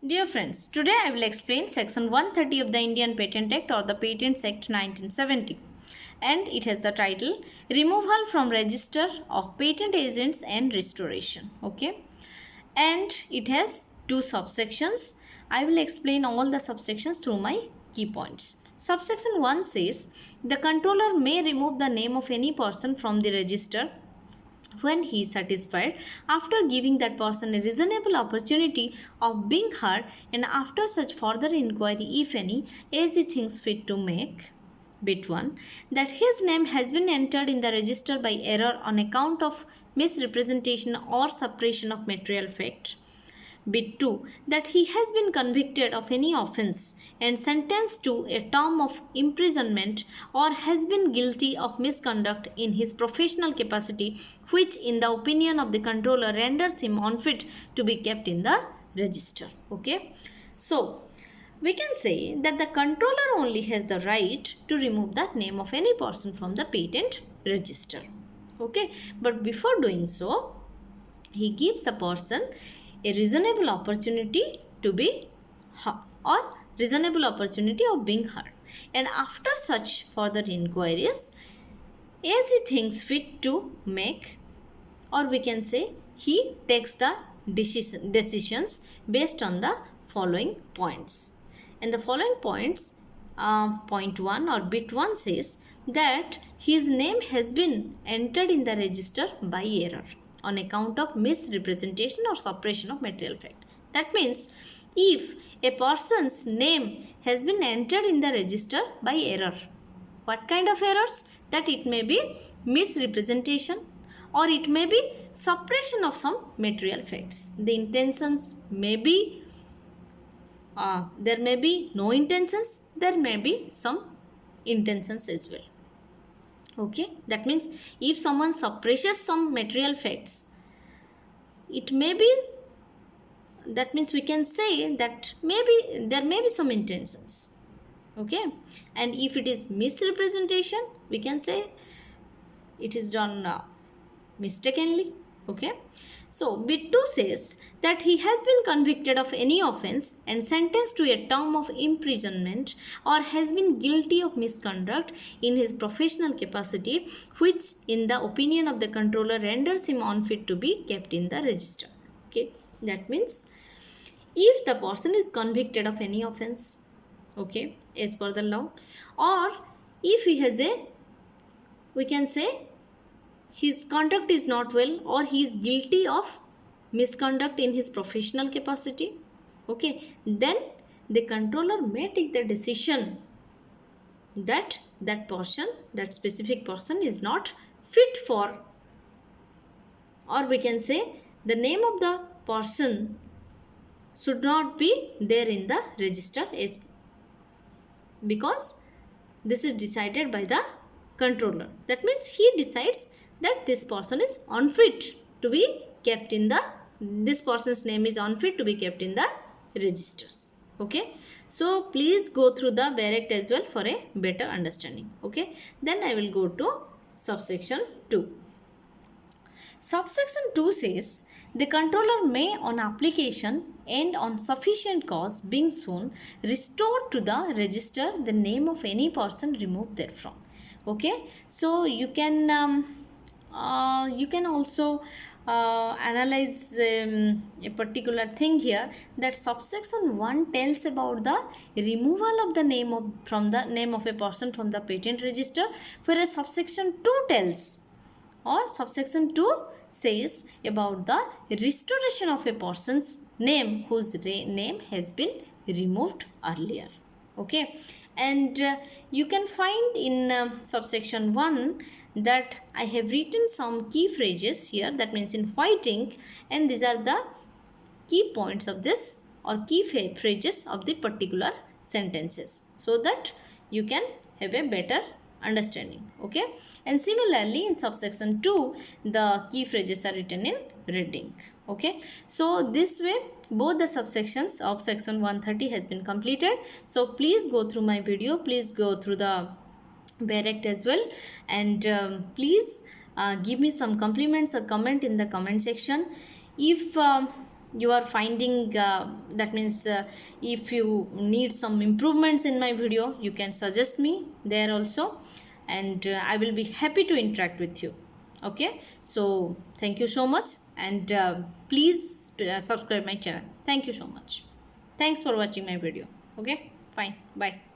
Dear friends, today I will explain Section 130 of the Indian Patent Act or the Patents Act 1970, and it has the title Removal from Register of Patent Agents and Restoration. Okay, and it has two subsections. I will explain all the subsections through my key points. Subsection 1 says the controller may remove the name of any person from the register when he is satisfied, after giving that person a reasonable opportunity of being heard, and after such further inquiry, if any, as he thinks fit to make. Bit 1, that his name has been entered in the register by error on account of misrepresentation or suppression of material fact. Bit 2, that he has been convicted of any offence and sentenced to a term of imprisonment or has been guilty of misconduct in his professional capacity, which in the opinion of the controller renders him unfit to be kept in the register. Okay, so we can say that the controller only has the right to remove the name of any person from the patent register. Okay, but before doing so, he gives the person a reasonable opportunity to be heard or reasonable opportunity of being heard, and after such further inquiries, as he thinks fit to make, or we can say he takes the decisions based on the following points. And the following points, point 1 or bit 1 says that his name has been entered in the register by error on account of misrepresentation or suppression of material fact. That means if a person's name has been entered in the register by error, what kind of errors? That it may be misrepresentation or it may be suppression of some material facts. The intentions may be, there may be no intentions, there may be some intentions as well. Okay, that means if someone suppresses some material facts, it may be, that means we can say that maybe there may be some intentions. Okay, and if it is misrepresentation, we can say it is done mistakenly. Okay, so bit 2 says that he has been convicted of any offense and sentenced to a term of imprisonment or has been guilty of misconduct in his professional capacity, which in the opinion of the controller renders him unfit to be kept in the register. Okay, that means if the person is convicted of any offense, okay, as per the law, or if he has a, we can say his conduct is not well or he is guilty of misconduct in his professional capacity, okay, then the controller may take the decision that that person, that specific person is not fit for, or we can say the name of the person should not be there in the register, as because this is decided by the controller. That means he decides that this person is unfit to be kept in the, this person's name is unfit to be kept in the registers. Okay, so please go through the bare act as well for a better understanding. Okay, then I will go to subsection 2. Subsection 2 says the controller may on application and on sufficient cause being shown restore to the register the name of any person removed therefrom. Okay, so you can also analyze a particular thing here, that subsection 1 tells about the removal of the name of, from the name of a person from the patent register, whereas subsection 2 tells, or subsection 2 says about the restoration of a person's name whose name has been removed earlier. Okay, and you can find in subsection 1 that I have written some key phrases here, that means in white ink, and these are the key points of this or key phrases of the particular sentences, so that you can have a better understanding. Okay, and similarly in subsection 2 the key phrases are written in red ink. Okay, so this way both the subsections of section 130 has been completed. So please go through my video, please go through the bare act as well, and please give me some compliments or comment in the comment section. If you are finding, that means if you need some improvements in my video, you can suggest me there also, and I will be happy to interact with you. Okay, so thank you so much, and please subscribe my channel. Thank you so much. Thanks for watching my video. Okay, fine, bye.